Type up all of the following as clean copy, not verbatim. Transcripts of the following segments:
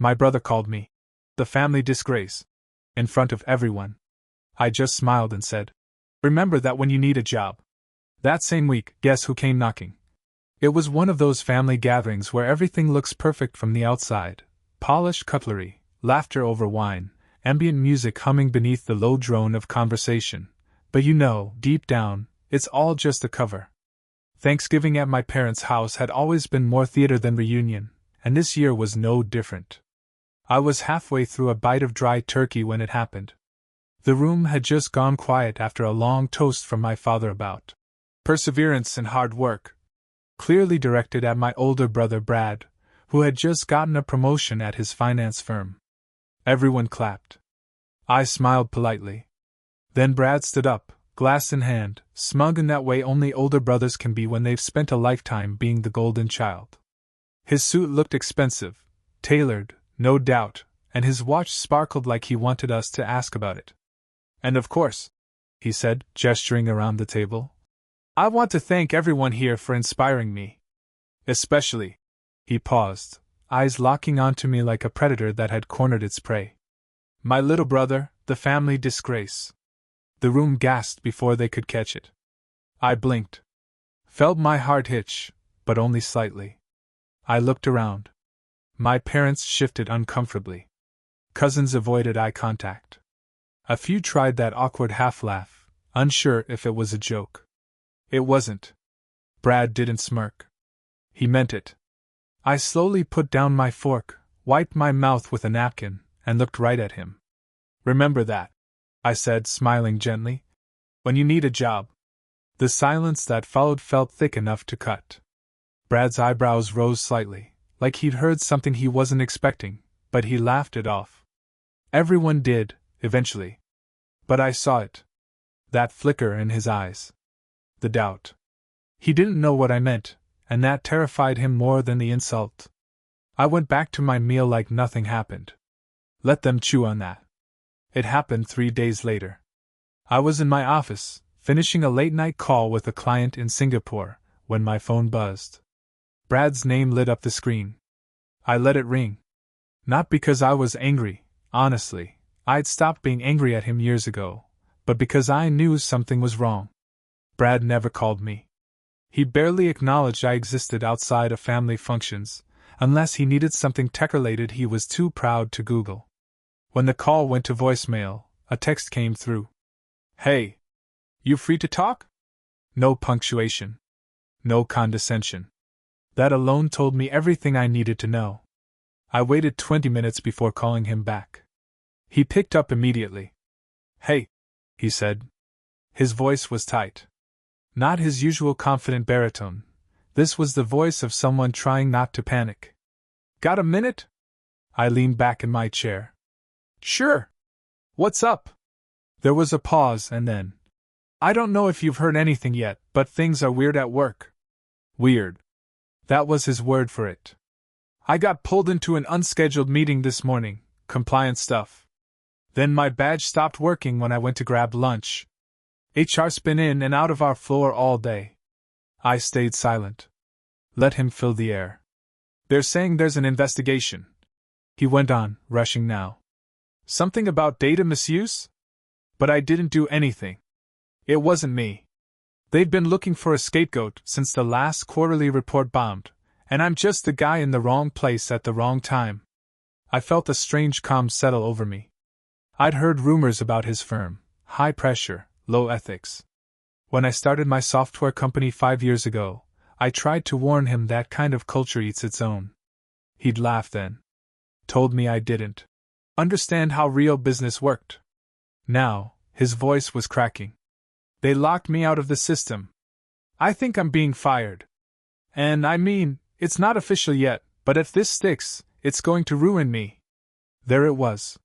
My brother called me the family disgrace. In front of everyone. I just smiled and said, "Remember that when you need a job." That same week, guess who came knocking? It was one of those family gatherings where everything looks perfect from the outside. Polished cutlery, laughter over wine, ambient music humming beneath the low drone of conversation. But you know, deep down, it's all just a cover. Thanksgiving at my parents' house had always been more theater than reunion, and this year was no different. I was halfway through a bite of dry turkey when it happened. The room had just gone quiet after a long toast from my father about perseverance and hard work, clearly directed at my older brother Brad, who had just gotten a promotion at his finance firm. Everyone clapped. I smiled politely. Then Brad stood up, glass in hand, smug in that way only older brothers can be when they've spent a lifetime being the golden child. His suit looked expensive, tailored, no doubt, and his watch sparkled like he wanted us to ask about it. "And of course," he said, gesturing around the table, "I want to thank everyone here for inspiring me. Especially," he paused, eyes locking onto me like a predator that had cornered its prey, "my little brother, the family disgrace." The room gasped before they could catch it. I blinked. Felt my heart hitch, but only slightly. I looked around. My parents shifted uncomfortably. Cousins avoided eye contact. A few tried that awkward half-laugh, unsure if it was a joke. It wasn't. Brad didn't smirk. He meant it. I slowly put down my fork, wiped my mouth with a napkin, and looked right at him. "Remember that," I said, smiling gently, "when you need a job." The silence that followed felt thick enough to cut. Brad's eyebrows rose slightly, like he'd heard something he wasn't expecting, but he laughed it off. Everyone did, eventually. But I saw it. That flicker in his eyes. The doubt. He didn't know what I meant, and that terrified him more than the insult. I went back to my meal like nothing happened. Let them chew on that. It happened 3 days later. I was in my office, finishing a late-night call with a client in Singapore, when my phone buzzed. Brad's name lit up the screen. I let it ring. Not because I was angry, honestly, I'd stopped being angry at him years ago, but because I knew something was wrong. Brad never called me. He barely acknowledged I existed outside of family functions. Unless he needed something tech-related, he was too proud to Google. When the call went to voicemail, a text came through. "Hey. You free to talk?" No punctuation. No condescension. That alone told me everything I needed to know. I waited 20 minutes before calling him back. He picked up immediately. "Hey," he said. His voice was tight. Not his usual confident baritone. This was the voice of someone trying not to panic. "Got a minute?" I leaned back in my chair. "Sure. What's up?" There was a pause and then, "I don't know if you've heard anything yet, but things are weird at work." Weird. That was his word for it. "I got pulled into an unscheduled meeting this morning, compliance stuff. Then my badge stopped working when I went to grab lunch. HR's been in and out of our floor all day." I stayed silent. Let him fill the air. "They're saying there's an investigation," he went on, rushing now. "Something about data misuse? But I didn't do anything. It wasn't me. They've been looking for a scapegoat since the last quarterly report bombed, and I'm just the guy in the wrong place at the wrong time." I felt a strange calm settle over me. I'd heard rumors about his firm, high pressure, low ethics. When I started my software company 5 years ago, I tried to warn him that kind of culture eats its own. He'd laugh then. Told me I didn't understand how real business worked. Now, his voice was cracking. "They locked me out of the system. I think I'm being fired. And I mean, it's not official yet, but if this sticks, it's going to ruin me." There it was.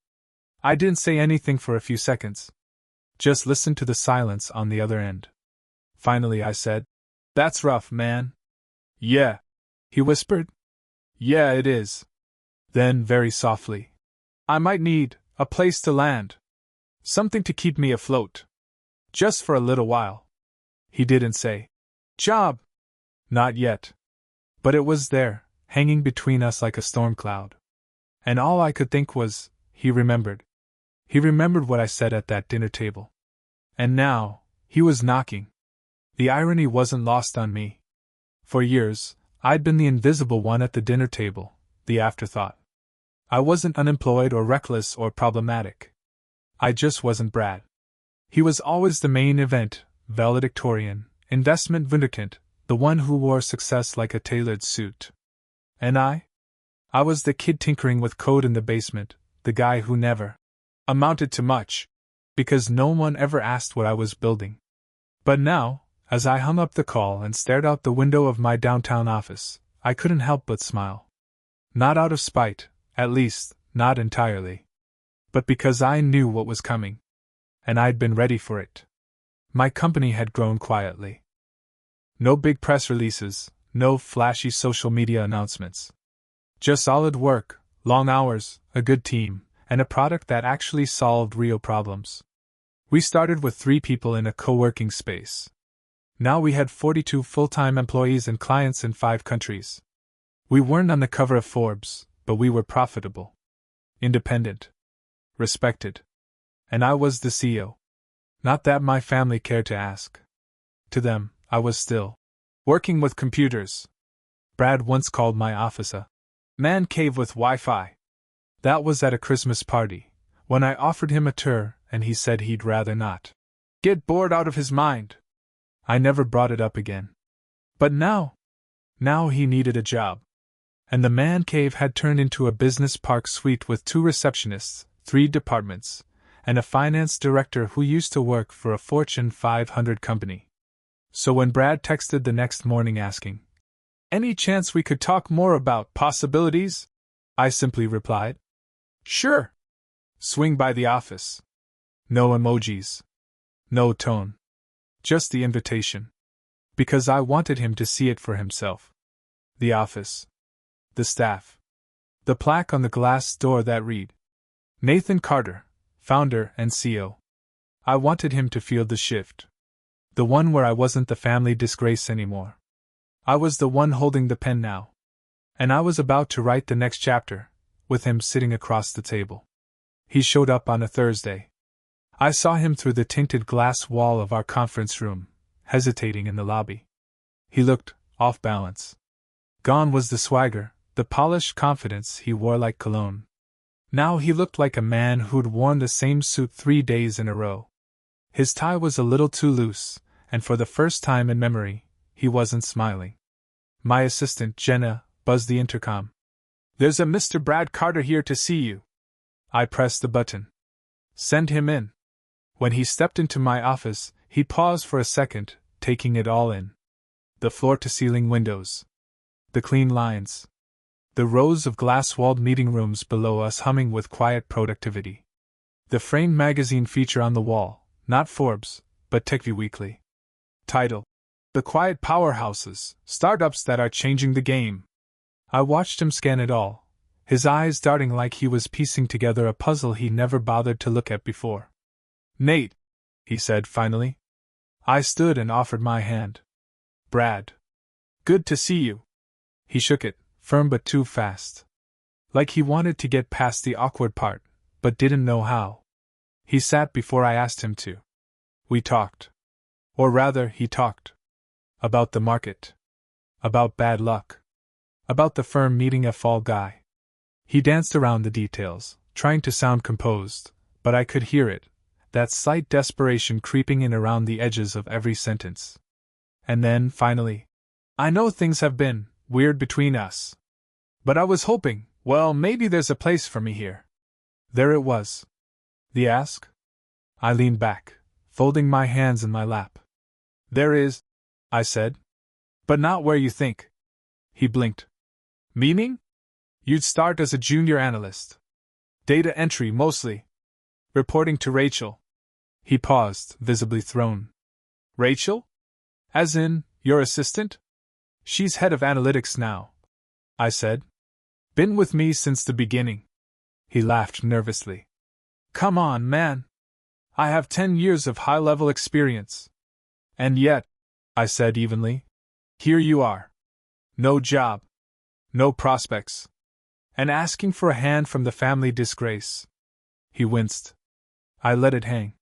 I didn't say anything for a few seconds. Just listened to the silence on the other end. Finally I said, "That's rough, man." "Yeah," he whispered. "Yeah, it is." Then, very softly, "I might need a place to land. Something to keep me afloat. Just for a little while." He didn't say, "Job." Not yet. But it was there, hanging between us like a storm cloud. And all I could think was, he remembered. He remembered what I said at that dinner table. And now, he was knocking. The irony wasn't lost on me. For years, I'd been the invisible one at the dinner table, the afterthought. I wasn't unemployed or reckless or problematic. I just wasn't Brad. He was always the main event, valedictorian, investment vindicant, the one who wore success like a tailored suit. And I was the kid tinkering with code in the basement, the guy who never amounted to much, because no one ever asked what I was building. But now, as I hung up the call and stared out the window of my downtown office, I couldn't help but smile. Not out of spite, at least, not entirely. But because I knew what was coming. And I'd been ready for it. My company had grown quietly. No big press releases, no flashy social media announcements. Just solid work, long hours, a good team, and a product that actually solved real problems. We started with 3 people in a co-working space. Now we had 42 full-time employees and clients in 5 countries. We weren't on the cover of Forbes, but we were profitable. Independent. Respected. And I was the CEO. Not that my family cared to ask. To them, I was still working with computers. Brad once called my office a man cave with Wi-Fi. That was at a Christmas party, when I offered him a tour, and he said he'd rather not get bored out of his mind. I never brought it up again. But now he needed a job. And the man cave had turned into a business park suite with 2 receptionists, 3 departments, and a finance director who used to work for a Fortune 500 company. So when Brad texted the next morning asking, "Any chance we could talk more about possibilities?" I simply replied, "Sure. Swing by the office." No emojis. No tone. Just the invitation. Because I wanted him to see it for himself. The office. The staff. The plaque on the glass door that read, Nathan Carter, founder and CEO. I wanted him to feel the shift. The one where I wasn't the family disgrace anymore. I was the one holding the pen now. And I was about to write the next chapter, with him sitting across the table. He showed up on a Thursday. I saw him through the tinted glass wall of our conference room, hesitating in the lobby. He looked off balance. Gone was the swagger, the polished confidence he wore like cologne. Now he looked like a man who'd worn the same suit 3 days in a row. His tie was a little too loose, and for the first time in memory, he wasn't smiling. My assistant, Jenna, buzzed the intercom. "There's a Mr. Brad Carter here to see you." I pressed the button. "Send him in." When he stepped into my office, he paused for a second, taking it all in. The floor-to-ceiling windows. The clean lines. The rows of glass-walled meeting rooms below us humming with quiet productivity. The framed magazine feature on the wall, not Forbes, but TechView Weekly. Title: The Quiet Powerhouses, Startups That Are Changing the Game. I watched him scan it all, his eyes darting like he was piecing together a puzzle he never bothered to look at before. "Nate," he said finally. I stood and offered my hand. "Brad. Good to see you." He shook it, firm but too fast. Like he wanted to get past the awkward part, but didn't know how. He sat before I asked him to. We talked. Or rather, he talked. About the market. About bad luck. About the firm meeting a fall guy. He danced around the details, trying to sound composed, but I could hear it, that slight desperation creeping in around the edges of every sentence. And then, finally, "I know things have been weird between us. But I was hoping, well, maybe there's a place for me here." There it was. The ask? I leaned back, folding my hands in my lap. "There is," I said. "But not where you think." He blinked. "Meaning?" "You'd start as a junior analyst. Data entry mostly. Reporting to Rachel." He paused, visibly thrown. "Rachel? As in, your assistant?" "She's head of analytics now," I said. "Been with me since the beginning." He laughed nervously. "Come on, man. I have 10 years of high-level experience." "And yet," I said evenly, "here you are. No job. No prospects. And asking for a hand from the family disgrace. He winced. I let it hang.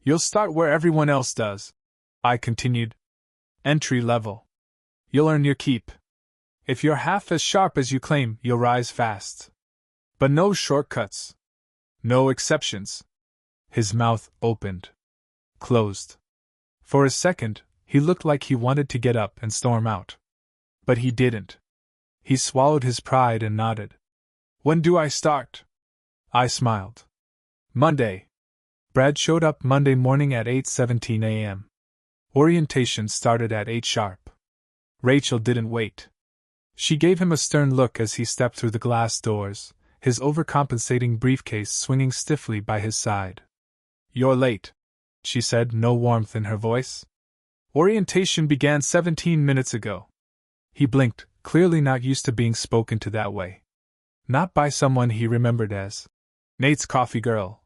You'll start where everyone else does, I continued. Entry level. You'll earn your keep. If you're half as sharp as you claim, you'll rise fast. But no shortcuts. No exceptions. His mouth opened. Closed. For a second, he looked like he wanted to get up and storm out. But he didn't. He swallowed his pride and nodded. When do I start? I smiled. Monday. Brad showed up Monday morning at 8:17 a.m. Orientation started at 8 sharp. Rachel didn't wait. She gave him a stern look as he stepped through the glass doors, his overcompensating briefcase swinging stiffly by his side. You're late, she said, no warmth in her voice. Orientation began 17 minutes ago. He blinked, clearly not used to being spoken to that way. Not by someone he remembered as Nate's coffee girl,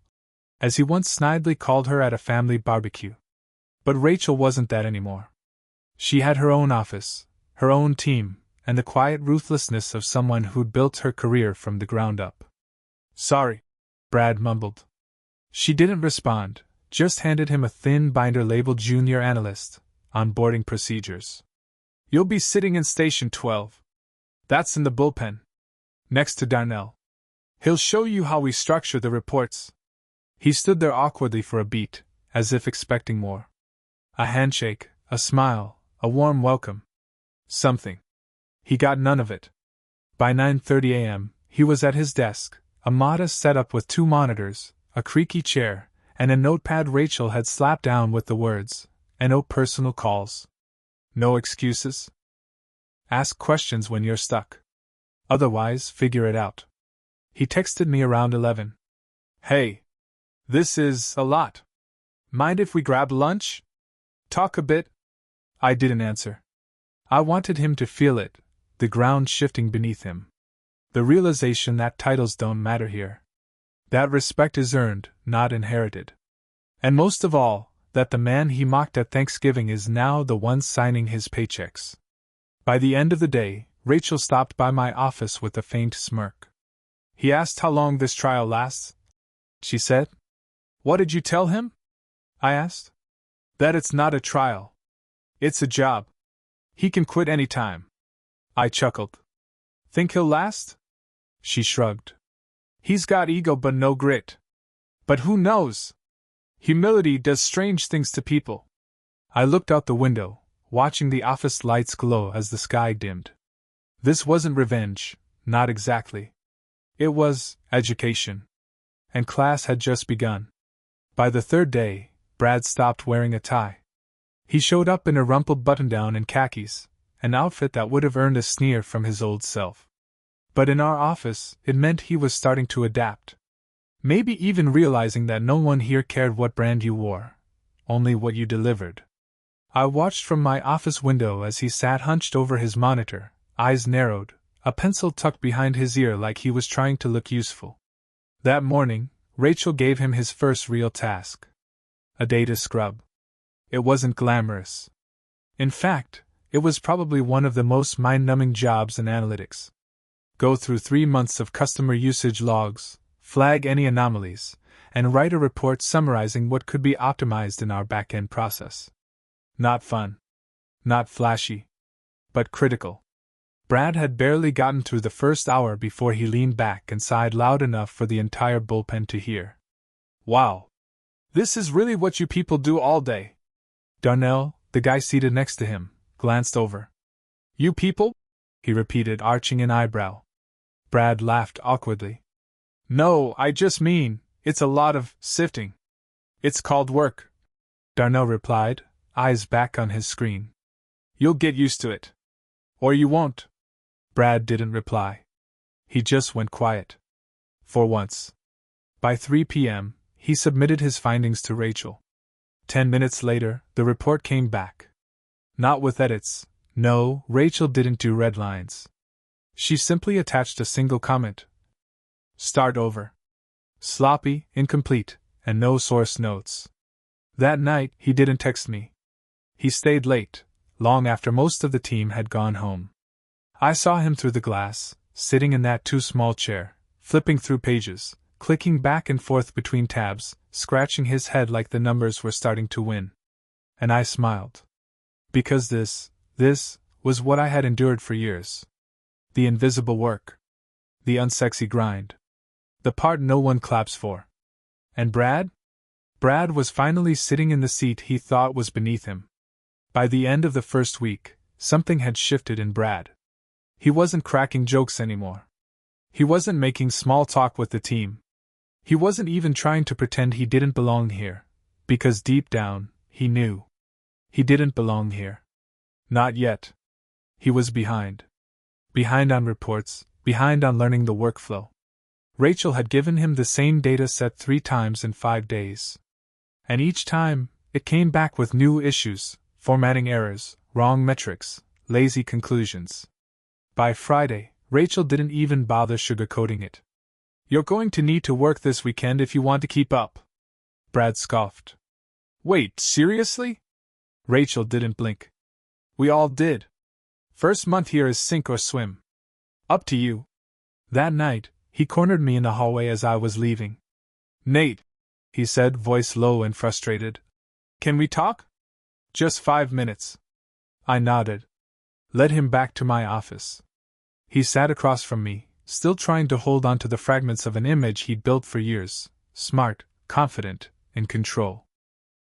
as he once snidely called her at a family barbecue. But Rachel wasn't that anymore. She had her own office, her own team, and the quiet ruthlessness of someone who'd built her career from the ground up. Sorry, Brad mumbled. She didn't respond, just handed him a thin binder labeled Junior Analyst, Onboarding Procedures. You'll be sitting in Station 12. That's in the bullpen. Next to Darnell. He'll show you how we structure the reports. He stood there awkwardly for a beat, as if expecting more. A handshake, a smile, a warm welcome. Something. He got none of it. By 9:30 a.m., he was at his desk, a modest setup with 2 monitors, a creaky chair, and a notepad Rachel had slapped down with the words, and no personal calls. No excuses. Ask questions when you're stuck. Otherwise, figure it out. He texted me around 11. Hey. This is a lot. Mind if we grab lunch? Talk a bit? I didn't answer. I wanted him to feel it, the ground shifting beneath him. The realization that titles don't matter here. That respect is earned, not inherited. And most of all, that the man he mocked at Thanksgiving is now the one signing his paychecks. By the end of the day, Rachel stopped by my office with a faint smirk. He asked how long this trial lasts, she said. What did you tell him? I asked. That it's not a trial. It's a job. He can quit any time. I chuckled. Think he'll last? She shrugged. He's got ego but no grit. But who knows? Humility does strange things to people. I looked out the window, watching the office lights glow as the sky dimmed. This wasn't revenge, not exactly. It was education. And class had just begun. By the 3rd day, Brad stopped wearing a tie. He showed up in a rumpled button-down and khakis, an outfit that would have earned a sneer from his old self. But in our office, it meant he was starting to adapt. Maybe even realizing that no one here cared what brand you wore, only what you delivered. I watched from my office window as he sat hunched over his monitor, eyes narrowed, a pencil tucked behind his ear like he was trying to look useful. That morning, Rachel gave him his first real task. A data scrub. It wasn't glamorous. In fact, it was probably one of the most mind-numbing jobs in analytics. Go through 3 months of customer usage logs, flag any anomalies, and write a report summarizing what could be optimized in our back-end process. Not fun. Not flashy. But critical. Brad had barely gotten through the first hour before he leaned back and sighed loud enough for the entire bullpen to hear. Wow. This is really what you people do all day. Darnell, the guy seated next to him, glanced over. You people? He repeated, arching an eyebrow. Brad laughed awkwardly. No, I just mean, it's a lot of sifting. It's called work, Darnell replied, eyes back on his screen. You'll get used to it. Or you won't. Brad didn't reply. He just went quiet. For once. By 3 p.m., he submitted his findings to Rachel. 10 minutes later, the report came back. Not with edits. No, Rachel didn't do red lines. She simply attached a single comment. Start over. Sloppy, incomplete, and no source notes. That night, he didn't text me. He stayed late, long after most of the team had gone home. I saw him through the glass, sitting in that too small chair, flipping through pages, clicking back and forth between tabs, scratching his head like the numbers were starting to win. And I smiled. Because this was what I had endured for years. The invisible work. The unsexy grind. The part no one claps for. And Brad? Brad was finally sitting in the seat he thought was beneath him. By the end of the first week, something had shifted in Brad. He wasn't cracking jokes anymore. He wasn't making small talk with the team. He wasn't even trying to pretend he didn't belong here, because deep down, he knew. He didn't belong here. Not yet. He was behind. Behind on reports, behind on learning the workflow. Rachel had given him the same data set 3 times in 5 days. And each time, it came back with new issues, formatting errors, wrong metrics, lazy conclusions. By Friday, Rachel didn't even bother sugarcoating it. "You're going to need to work this weekend if you want to keep up," Brad scoffed. "Wait, seriously?" Rachel didn't blink. "We all did. First month here is sink or swim. Up to you." That night, he cornered me in the hallway as I was leaving. "Nate," he said, voice low and frustrated. "Can we talk?" "Just 5 minutes." I nodded. Led him back to my office. He sat across from me, still trying to hold on to the fragments of an image he'd built for years, smart, confident, in control.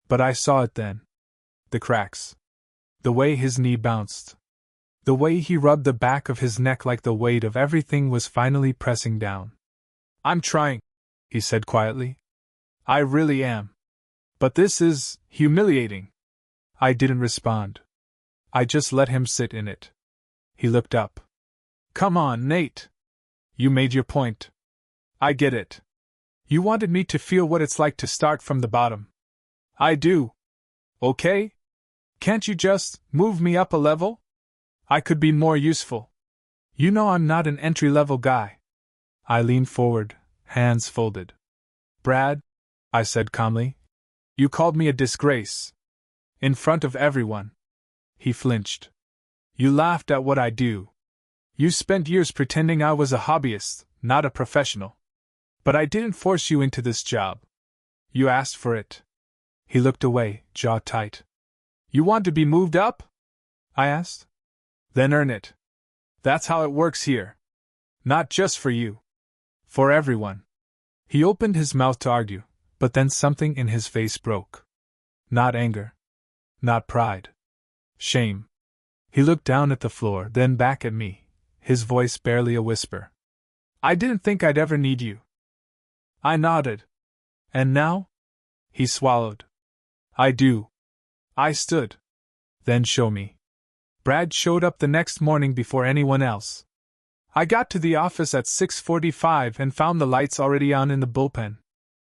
But I saw it then. The cracks. The way his knee bounced. The way he rubbed the back of his neck like the weight of everything was finally pressing down. "I'm trying," he said quietly. "I really am. But this is humiliating." I didn't respond. I just let him sit in it. He looked up. "Come on, Nate. You made your point. I get it. You wanted me to feel what it's like to start from the bottom. I do. Okay? Can't you just move me up a level? I could be more useful. You know I'm not an entry-level guy." I leaned forward, hands folded. "Brad," I said calmly, "you called me a disgrace. In front of everyone." He flinched. "You laughed at what I do. You spent years pretending I was a hobbyist, not a professional. But I didn't force you into this job. You asked for it." He looked away, jaw tight. "You want to be moved up?" I asked. "Then earn it. That's how it works here. Not just for you. For everyone." He opened his mouth to argue, but then something in his face broke. Not anger. Not pride. Shame. He looked down at the floor, then back at me, his voice barely a whisper. "I didn't think I'd ever need you." I nodded. "And now?" He swallowed. "I do." I stood. "Then show me." Brad showed up the next morning before anyone else. I got to the office at 6:45 and found the lights already on in the bullpen.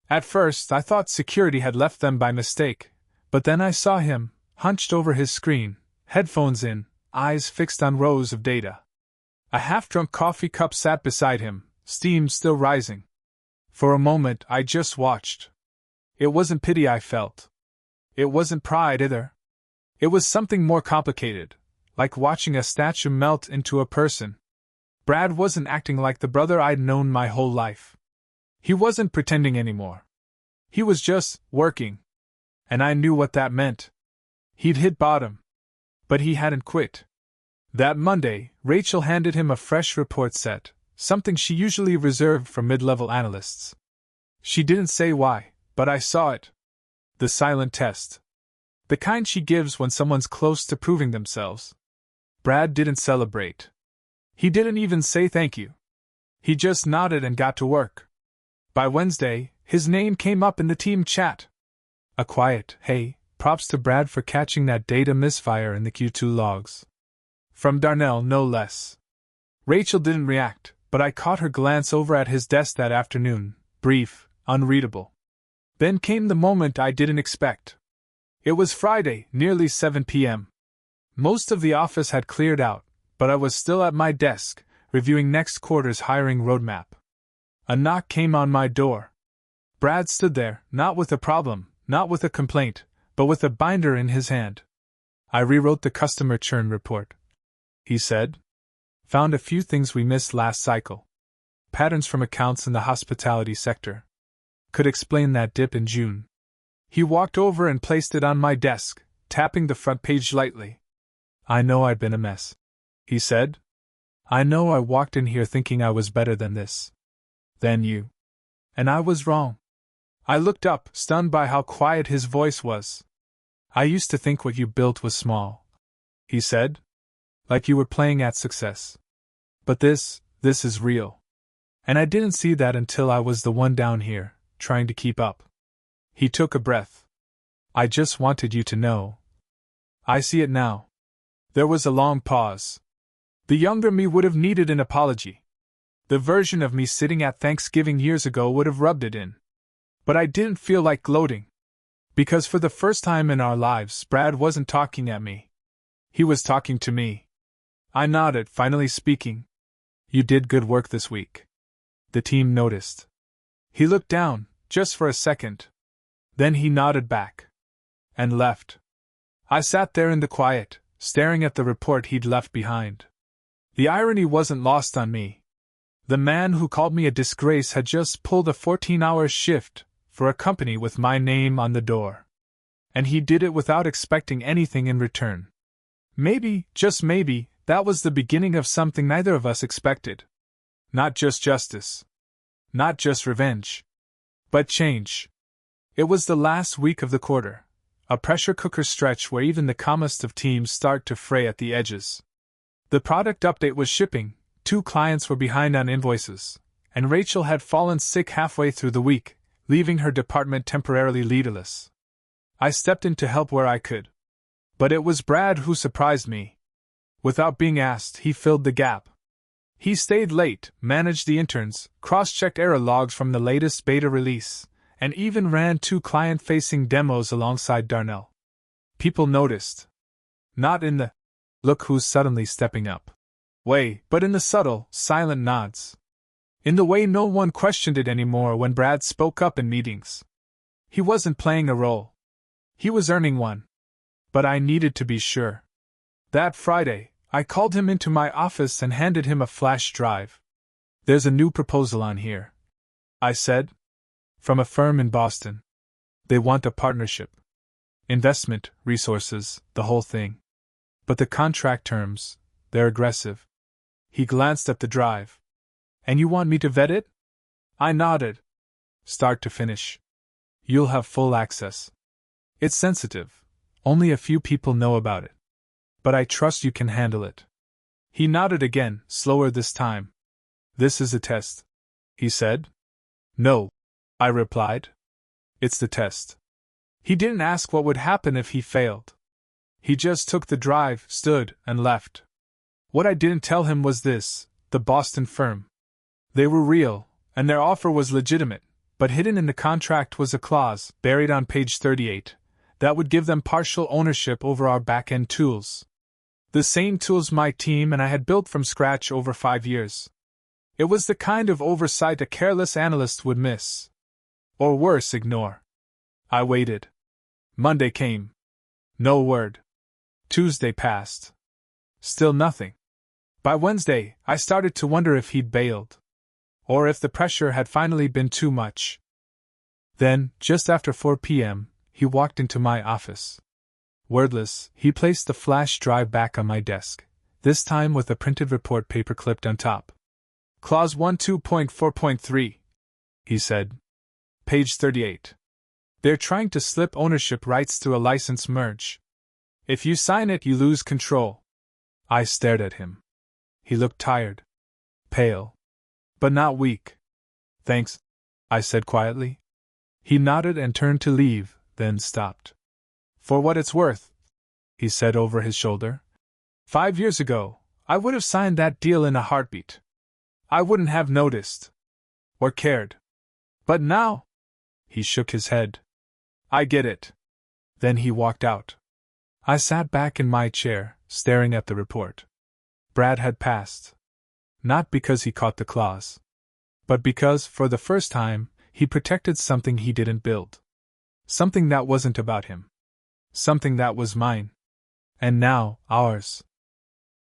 At first I thought security had left them by mistake, but then I saw him, hunched over his screen, headphones in, eyes fixed on rows of data. A half-drunk coffee cup sat beside him, steam still rising. For a moment I just watched. It wasn't pity I felt. It wasn't pride either. It was something more complicated, like watching a statue melt into a person. Brad wasn't acting like the brother I'd known my whole life. He wasn't pretending anymore. He was just working. And I knew what that meant. He'd hit bottom. But he hadn't quit. That Monday, Rachel handed him a fresh report set, something she usually reserved for mid-level analysts. She didn't say why, but I saw it. The silent test. The kind she gives when someone's close to proving themselves. Brad didn't celebrate. He didn't even say thank you. He just nodded and got to work. By Wednesday, his name came up in the team chat. A quiet, "Hey, props to Brad for catching that data misfire in the Q2 logs." From Darnell, no less. Rachel didn't react, but I caught her glance over at his desk that afternoon, brief, unreadable. Then came the moment I didn't expect. It was Friday, nearly 7 p.m. Most of the office had cleared out, but I was still at my desk, reviewing next quarter's hiring roadmap. A knock came on my door. Brad stood there, not with a problem, not with a complaint, but with a binder in his hand. "I rewrote the customer churn report," he said. Found a few things we missed last cycle. Patterns from accounts in the hospitality sector. Could explain that dip in June. He walked over and placed it on my desk, tapping the front page lightly. I know I'd been a mess, he said. I know I walked in here thinking I was better than this. Than you. And I was wrong. I looked up, stunned by how quiet his voice was. I used to think what you built was small, he said. Like you were playing at success. But this is real. And I didn't see that until I was the one down here, trying to keep up. He took a breath. I just wanted you to know. I see it now. There was a long pause. The younger me would have needed an apology. The version of me sitting at Thanksgiving years ago would have rubbed it in. But I didn't feel like gloating. Because for the first time in our lives, Brad wasn't talking at me. He was talking to me. I nodded, finally speaking. You did good work this week. The team noticed. He looked down, just for a second. Then he nodded back. And left. I sat there in the quiet, staring at the report he'd left behind. The irony wasn't lost on me. The man who called me a disgrace had just pulled a 14-hour shift for a company with my name on the door. And he did it without expecting anything in return. Maybe, just maybe, that was the beginning of something neither of us expected. Not just justice. Not just revenge. But change. It was the last week of the quarter, a pressure cooker stretch where even the calmest of teams start to fray at the edges. The product update was shipping, 2 clients were behind on invoices, and Rachel had fallen sick halfway through the week, leaving her department temporarily leaderless. I stepped in to help where I could. But it was Brad who surprised me. Without being asked, he filled the gap. He stayed late, managed the interns, cross-checked error logs from the latest beta release, and even ran 2 client-facing demos alongside Darnell. People noticed. Not in the "look who's suddenly stepping up" way, but in the subtle, silent nods. In the way no one questioned it anymore when Brad spoke up in meetings. He wasn't playing a role. He was earning one. But I needed to be sure. That Friday, I called him into my office and handed him a flash drive. There's a new proposal on here, I said. From a firm in Boston. They want a partnership. Investment, resources, the whole thing. But the contract terms, they're aggressive. He glanced at the drive. And you want me to vet it? I nodded. Start to finish. You'll have full access. It's sensitive. Only a few people know about it. But I trust you can handle it. He nodded again, slower this time. This is a test, he said. No, I replied. It's the test. He didn't ask what would happen if he failed. He just took the drive, stood, and left. What I didn't tell him was this: the Boston firm. They were real, and their offer was legitimate, but hidden in the contract was a clause, buried on page 38, that would give them partial ownership over our back-end tools. The same tools my team and I had built from scratch over 5 years. It was the kind of oversight a careless analyst would miss. Or worse, ignore. I waited. Monday came. No word. Tuesday passed. Still nothing. By Wednesday, I started to wonder if he'd bailed. Or if the pressure had finally been too much. Then, just after 4 p.m., he walked into my office. Wordless, he placed the flash drive back on my desk, this time with a printed report paper clipped on top. Clause 12.4.3, he said. Page 38. They're trying to slip ownership rights through a license merge. If you sign it, you lose control. I stared at him. He looked tired. Pale. But not weak. Thanks, I said quietly. He nodded and turned to leave, then stopped. For what it's worth, he said over his shoulder. 5 years ago, I would have signed that deal in a heartbeat. I wouldn't have noticed. Or cared. But now? He shook his head. I get it. Then he walked out. I sat back in my chair, staring at the report. Brad had passed. Not because he caught the clause. But because, for the first time, he protected something he didn't build. Something that wasn't about him. Something that was mine. And now, ours.